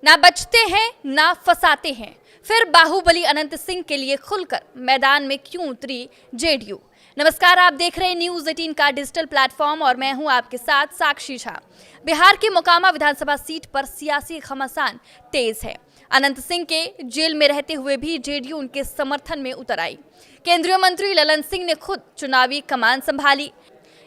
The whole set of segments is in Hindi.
ना बचते हैं ना फंसाते हैं। फिर बाहुबली अनंत सिंह के लिए खुलकर मैदान में क्यों उतरी जेडीयू। नमस्कार, आप देख रहे हैं न्यूज 18 का डिजिटल प्लेटफॉर्म और मैं हूं आपके साथ साक्षी झा। बिहार की मोकामा विधानसभा सीट पर सियासी घमासान तेज है। अनंत सिंह के जेल में रहते हुए भी जेडीयू उनके समर्थन में उतर आई। केंद्रीय मंत्री ललन सिंह ने खुद चुनावी कमान संभाली।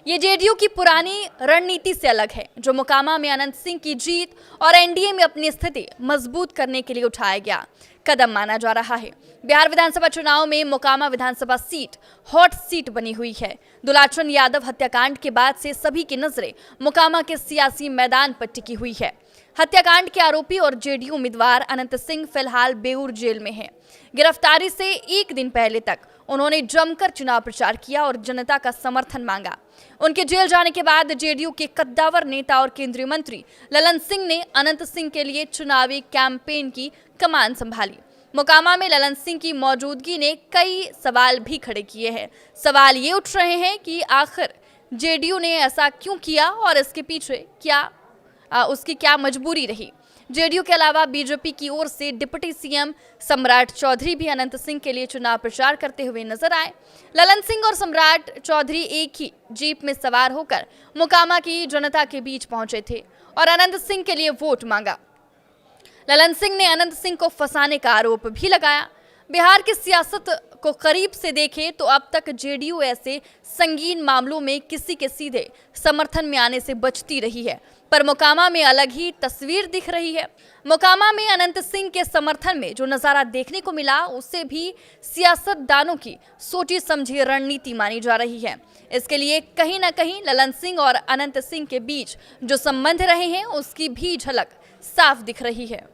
ये जेडीयू की पुरानी रणनीति से अलग है, जो मोकामा में अनंत सिंह की जीत और एनडीए में अपनी स्थिति मजबूत करने के लिए उठाया गया कदम माना जा रहा है। बिहार विधानसभा चुनाव में मोकामा विधानसभा सीट हॉट सीट बनी हुई है। दुलाचरण यादव हत्याकांड के बाद से सभी की नजरें मोकामा के सियासी मैदान पर टिकी हुई है। हत्याकांड के आरोपी और जेडीयू उम्मीदवार अनंत सिंह फिलहाल बेऊर जेल में हैं। गिरफ्तारी से एक दिन पहले तक उन्होंने जमकर चुनाव प्रचार किया और जनता का समर्थन मांगा। उनके जेल जाने के बाद जेडीयू के कद्दावर नेता और केंद्रीय मंत्री ललन सिंह ने अनंत सिंह के लिए चुनावी कैंपेन की कमान संभाली। मोकामा में ललन सिंह की मौजूदगी ने कई सवाल भी खड़े किए हैं। सवाल ये उठ रहे हैं कि आखिर जेडीयू ने ऐसा क्यों किया और इसके पीछे उसकी क्या मजबूरी रही। जेडीयू के अलावा बीजेपी की ओर से डिप्टी सीएम सम्राट चौधरी भी अनंत सिंह के लिए चुनाव प्रचार करते हुए नजर आए। ललन सिंह और सम्राट चौधरी एक ही जीप में सवार होकर मोकामा की जनता के बीच पहुंचे थे और अनंत सिंह के लिए वोट मांगा। ललन सिंह ने अनंत सिंह को फंसाने का आरोप भी लगाया। बिहार की सियासत को करीब से देखें तो अब तक जेडीयू ऐसे संगीन मामलों में किसी के सीधे समर्थन में आने से बचती रही है, पर मोकामा में अलग ही तस्वीर दिख रही है। मोकामा में अनंत सिंह के समर्थन में जो नजारा देखने को मिला, उसे भी सियासतदानों की सोची समझी रणनीति मानी जा रही है। इसके लिए कहीं ना कहीं ललन सिंह और अनंत सिंह के बीच जो संबंध रहे हैं, उसकी भी झलक साफ दिख रही है।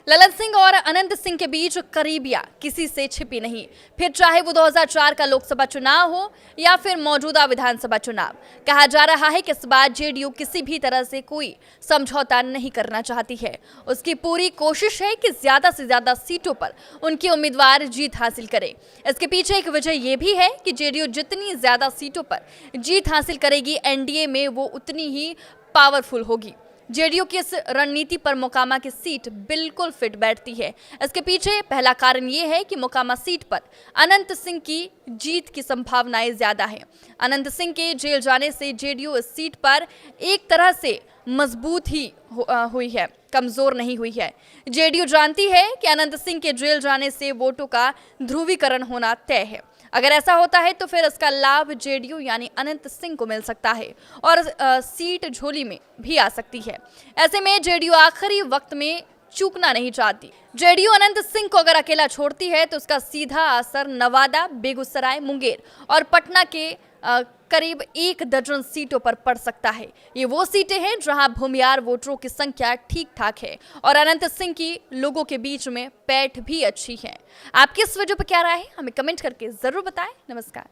ललन सिंह और अनंत सिंह के बीच करीबियां किसी से छिपी नहीं, फिर चाहे वो 2004 का लोकसभा चुनाव हो या फिर मौजूदा विधानसभा चुनाव। कहा जा रहा है कि इस बार जेडीयू किसी भी तरह से कोई समझौता नहीं करना चाहती है। उसकी पूरी कोशिश है कि ज्यादा से ज्यादा सीटों पर उनके उम्मीदवार जीत हासिल करें। इसके पीछे एक वजह यह भी है कि जेडीयू जितनी ज्यादा सीटों पर जीत हासिल करेगी, एनडीए में वो उतनी ही पावरफुल होगी। जेडीयू की इस रणनीति पर मोकामा की सीट बिल्कुल फिट बैठती है। इसके पीछे पहला कारण ये है कि मोकामा सीट पर अनंत सिंह की जीत की संभावनाएं ज्यादा है। अनंत सिंह के जेल जाने से जेडीयू इस सीट पर एक तरह से मजबूत ही हुई है, कमजोर नहीं हुई है। जेडीयू जानती है कि अनंत सिंह के जेल जाने से वोटों का ध्रुवीकरण होना तय है। अगर ऐसा होता है तो फिर इसका लाभ जेडीयू यानी अनंत सिंह को मिल सकता है और सीट झोली में भी आ सकती है। ऐसे में जेडीयू आखिरी वक्त में चूकना नहीं चाहती। जेडीयू अनंत सिंह को अगर अकेला छोड़ती है तो उसका सीधा असर नवादा, बेगूसराय, मुंगेर और पटना के करीब 1 दर्जन सीटों पर पड़ सकता है। ये वो सीटें हैं जहां भूमियार वोटरों की संख्या ठीक ठाक है और अनंत सिंह की लोगों के बीच में पैठ भी अच्छी है। आपकी इस वजह पर क्या राय है, हमें कमेंट करके जरूर बताएं। नमस्कार।